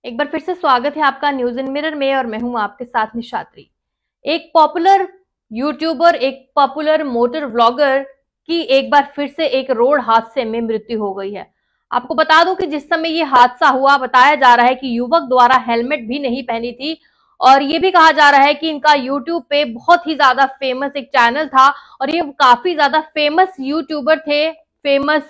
एक बार फिर से स्वागत है आपका न्यूज इन मिरर में और मैं हूं आपके साथ निशात्री। एक पॉपुलर यूट्यूबर, एक पॉपुलर मोटर व्लॉगर की एक बार फिर से एक रोड हादसे में मृत्यु हो गई है। आपको बता दूं कि जिस समय ये हादसा हुआ, बताया जा रहा है कि युवक द्वारा हेलमेट भी नहीं पहनी थी और ये भी कहा जा रहा है कि इनका यूट्यूब पे बहुत ही ज्यादा फेमस एक चैनल था और ये काफी ज्यादा फेमस यूट्यूबर थे, फेमस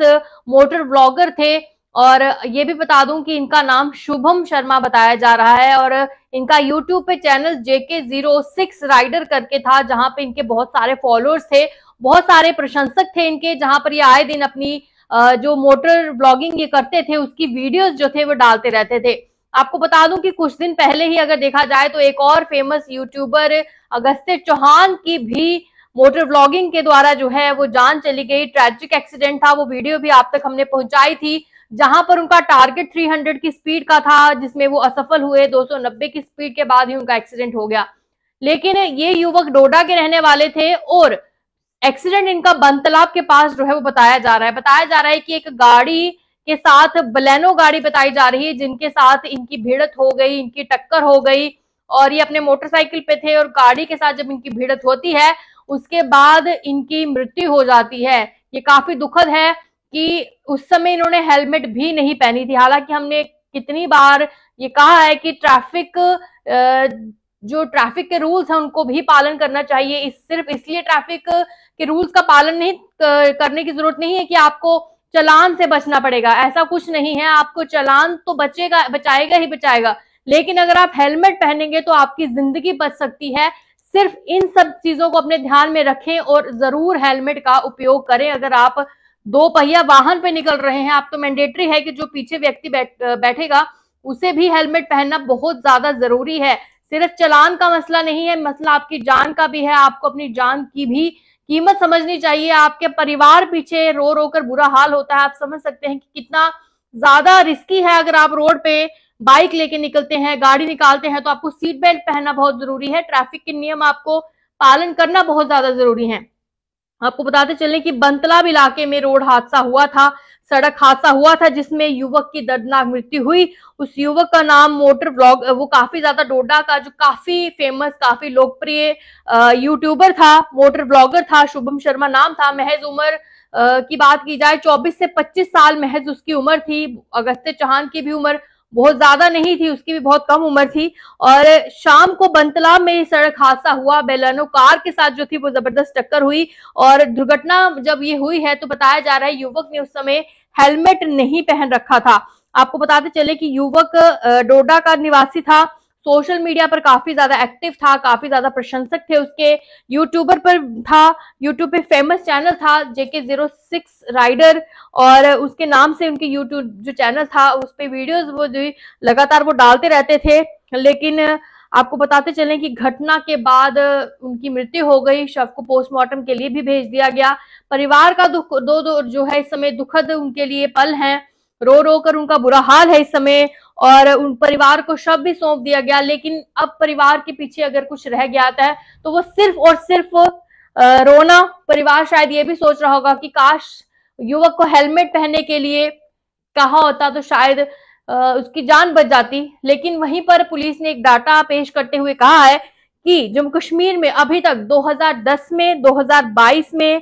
मोटर व्लॉगर थे। और ये भी बता दूं कि इनका नाम शुभम शर्मा बताया जा रहा है और इनका यूट्यूब पे चैनल JK06 राइडर करके था, जहां पे इनके बहुत सारे फॉलोअर्स थे, बहुत सारे प्रशंसक थे इनके, जहां पर ये आए दिन अपनी जो मोटर ब्लॉगिंग ये करते थे उसकी वीडियोस जो थे वो डालते रहते थे। आपको बता दूं कि कुछ दिन पहले ही अगर देखा जाए तो एक और फेमस यूट्यूबर अगस्त्य चौहान की भी मोटर ब्लॉगिंग के द्वारा जो है वो जान चली गई। ट्रैजिक एक्सीडेंट था, वो वीडियो भी आप तक हमने पहुंचाई थी, जहां पर उनका टारगेट 300 की स्पीड का था, जिसमें वो असफल हुए। 290 की स्पीड के बाद ही उनका एक्सीडेंट हो गया। लेकिन ये युवक डोडा के रहने वाले थे और एक्सीडेंट इनका बनतलाब के पास जो है वो बताया जा रहा है कि एक गाड़ी के साथ, बलेनो गाड़ी बताई जा रही है, जिनके साथ इनकी भिड़त हो गई, इनकी टक्कर हो गई और ये अपने मोटरसाइकिल पे थे और गाड़ी के साथ जब इनकी भिड़त होती है उसके बाद इनकी मृत्यु हो जाती है। ये काफी दुखद है कि उस समय इन्होंने हेलमेट भी नहीं पहनी थी। हालांकि हमने कितनी बार ये कहा है कि जो ट्रैफिक के रूल्स हैं उनको भी पालन करना चाहिए। सिर्फ इसलिए ट्रैफिक के रूल्स का पालन नहीं करने की जरूरत नहीं है कि आपको चालान से बचना पड़ेगा, ऐसा कुछ नहीं है। आपको चालान तो बचाएगा ही बचाएगा, लेकिन अगर आप हेलमेट पहनेंगे तो आपकी जिंदगी बच सकती है। सिर्फ इन सब चीजों को अपने ध्यान में रखें और जरूर हेलमेट का उपयोग करें। अगर आप दो पहिया वाहन पे निकल रहे हैं, आप तो मैंडेटरी है कि जो पीछे व्यक्ति बैठेगा उसे भी हेलमेट पहनना बहुत ज्यादा जरूरी है। सिर्फ चालान का मसला नहीं है, मसला आपकी जान का भी है। आपको अपनी जान की भी कीमत समझनी चाहिए। आपके परिवार पीछे रो रो कर बुरा हाल होता है। आप समझ सकते हैं कि कितना ज्यादा रिस्की है। अगर आप रोड पे बाइक लेके निकलते हैं, गाड़ी निकालते हैं, तो आपको सीट बेल्ट पहनना बहुत जरूरी है। ट्रैफिक के नियम आपको पालन करना बहुत ज्यादा जरूरी है। आपको बताते चले कि बनतलाब इलाके में रोड हादसा हुआ था, सड़क हादसा हुआ था, जिसमें युवक की दर्दनाक मृत्यु हुई। उस युवक का नाम मोटर व्लॉग, वो काफी ज्यादा डोडा का जो काफी फेमस, काफी लोकप्रिय यूट्यूबर था, मोटर ब्लॉगर था, शुभम शर्मा नाम था। महज उम्र की बात की जाए 24 से 25 साल महज उसकी उम्र थी। अगस्त्य चौहान की भी उम्र बहुत ज्यादा नहीं थी, उसकी भी बहुत कम उम्र थी। और शाम को बनतलाब में सड़क हादसा हुआ, बेलेनो कार के साथ जो थी वो जबरदस्त टक्कर हुई और दुर्घटना जब ये हुई है तो बताया जा रहा है युवक ने उस समय हेलमेट नहीं पहन रखा था। आपको बताते चले कि युवक डोडा का निवासी था, सोशल मीडिया पर काफी ज्यादा एक्टिव था, काफी ज्यादा प्रशंसक थे उसके, यूट्यूबर पर था, यूट्यूब पे फेमस चैनल था JK06 राइडर और उसके नाम से उनके यूट्यूब जो चैनल था उस पे वीडियोस वो जो लगातार वो डालते रहते थे। लेकिन आपको बताते चले कि घटना के बाद उनकी मृत्यु हो गई। शव को पोस्टमार्टम के लिए भी भेज दिया गया। परिवार का दुख दो जो है इस समय दुखद उनके लिए पल हैं, रो रो कर उनका बुरा हाल है इस समय और उन परिवार को शव भी सौंप दिया गया। लेकिन अब परिवार के पीछे अगर कुछ रह गया है तो वो सिर्फ और सिर्फ रोना। परिवार शायद ये भी सोच रहा होगा कि काश युवक को हेलमेट पहनने के लिए कहा होता तो शायद उसकी जान बच जाती। लेकिन वहीं पर पुलिस ने एक डाटा पेश करते हुए कहा है कि जम्मू कश्मीर में अभी तक 2010 में 2022 में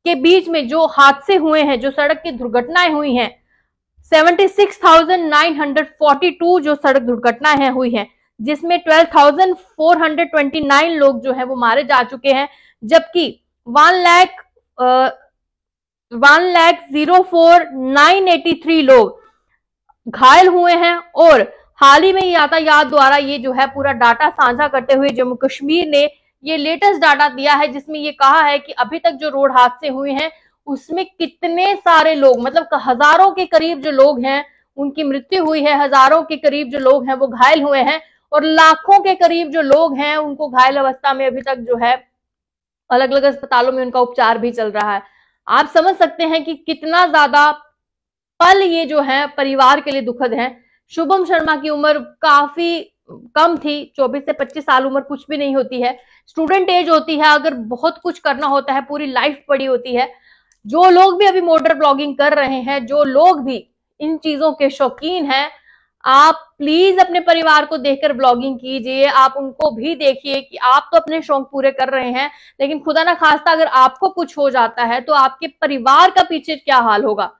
के बीच में जो हादसे हुए हैं, जो सड़क की दुर्घटनाएं हुई हैं, 76,942 जो सड़क दुर्घटनाएं हुई हैं, जिसमें 12,429 लोग जो है वो मारे जा चुके हैं, जबकि 1,04,983 लोग घायल हुए हैं। और हाल ही में यातायात द्वारा ये जो है पूरा डाटा साझा करते हुए जम्मू कश्मीर ने ये लेटेस्ट डाटा दिया है, जिसमें ये कहा है कि अभी तक जो रोड हादसे हुए हैं उसमें कितने सारे लोग, मतलब हजारों के करीब जो लोग हैं उनकी मृत्यु हुई है, हजारों के करीब जो लोग हैं वो घायल हुए हैं और लाखों के करीब जो लोग हैं उनको घायल अवस्था में अभी तक जो है अलग अलग अस्पतालों में उनका उपचार भी चल रहा है। आप समझ सकते हैं कि कितना ज्यादा पल ये जो है परिवार के लिए दुखद है। शुभम शर्मा की उम्र काफी कम थी, 24 से 25 साल उम्र कुछ भी नहीं होती है, स्टूडेंट एज होती है। अगर बहुत कुछ करना होता है, पूरी लाइफ पड़ी होती है। जो लोग भी अभी मोटर ब्लॉगिंग कर रहे हैं, जो लोग भी इन चीजों के शौकीन हैं, आप प्लीज अपने परिवार को देखकर ब्लॉगिंग कीजिए, आप उनको भी देखिए कि आप तो अपने शौक पूरे कर रहे हैं, लेकिन खुदा ना खास्ता अगर आपको कुछ हो जाता है तो आपके परिवार का पीछे क्या हाल होगा।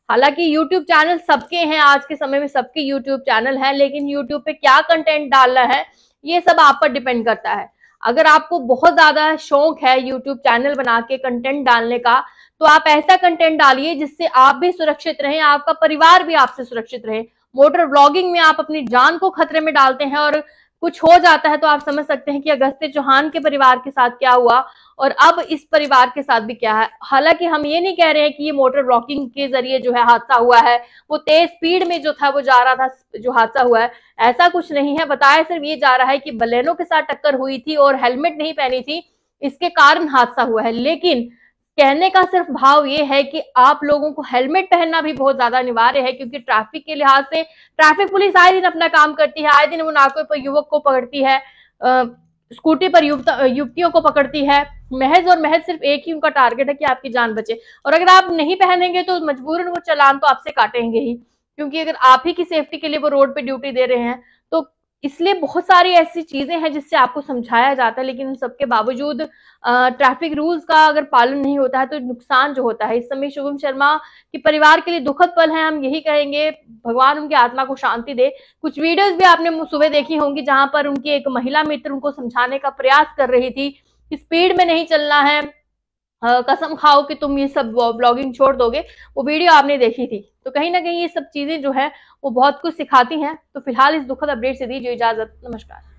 हालांकि यूट्यूब चैनल सबके हैं, आज के समय में सबके यूट्यूब चैनल है, लेकिन यूट्यूब पे क्या कंटेंट डालना है ये सब आप पर डिपेंड करता है। अगर आपको बहुत ज्यादा शौक है यूट्यूब चैनल बना के कंटेंट डालने का, तो आप ऐसा कंटेंट डालिए जिससे आप भी सुरक्षित रहें, आपका परिवार भी आपसे सुरक्षित रहे। मोटर व्लॉगिंग में आप अपनी जान को खतरे में डालते हैं और कुछ हो जाता है तो आप समझ सकते हैं कि अगस्त्य चौहान के परिवार के साथ क्या हुआ और अब इस परिवार के साथ भी क्या है। हालांकि हम ये नहीं कह रहे हैं कि ये मोटर व्लॉगिंग के जरिए जो है हादसा हुआ है, वो तेज स्पीड में जो था वो जा रहा था, जो हादसा हुआ है ऐसा कुछ नहीं है। बताया सिर्फ ये जा रहा है कि बलेनो के साथ टक्कर हुई थी और हेलमेट नहीं पहनी थी, इसके कारण हादसा हुआ है। लेकिन कहने का सिर्फ भाव ये है कि आप लोगों को हेलमेट पहनना भी बहुत ज्यादा अनिवार्य है, क्योंकि ट्रैफिक के लिहाज से ट्रैफिक पुलिस आए दिन अपना काम करती है, आए दिन वो नाकों पर युवक को पकड़ती है, स्कूटी पर युवतियों को पकड़ती है। महज और महज सिर्फ एक ही उनका टारगेट है कि आपकी जान बचे, और अगर आप नहीं पहनेंगे तो मजबूरन वो चालान तो आपसे काटेंगे ही, क्योंकि अगर आप ही की सेफ्टी के लिए वो रोड पे ड्यूटी दे रहे हैं। तो इसलिए बहुत सारी ऐसी चीजें हैं जिससे आपको समझाया जाता है, लेकिन उन सबके बावजूद ट्रैफिक रूल्स का अगर पालन नहीं होता है तो नुकसान जो होता है। इस समय शुभम शर्मा के परिवार के लिए दुखद पल है, हम यही कहेंगे भगवान उनकी आत्मा को शांति दे। कुछ वीडियोस भी आपने सुबह देखी होंगी जहां पर उनकी एक महिला मित्र उनको समझाने का प्रयास कर रही थी कि स्पीड में नहीं चलना है, कसम खाओ कि तुम ये सब ब्लॉगिंग छोड़ दोगे, वो वीडियो आपने देखी थी। तो कहीं ना कहीं ये सब चीजें जो है वो बहुत कुछ सिखाती हैं। तो फिलहाल इस दुखद अपडेट से दीजिए इजाजत, नमस्कार।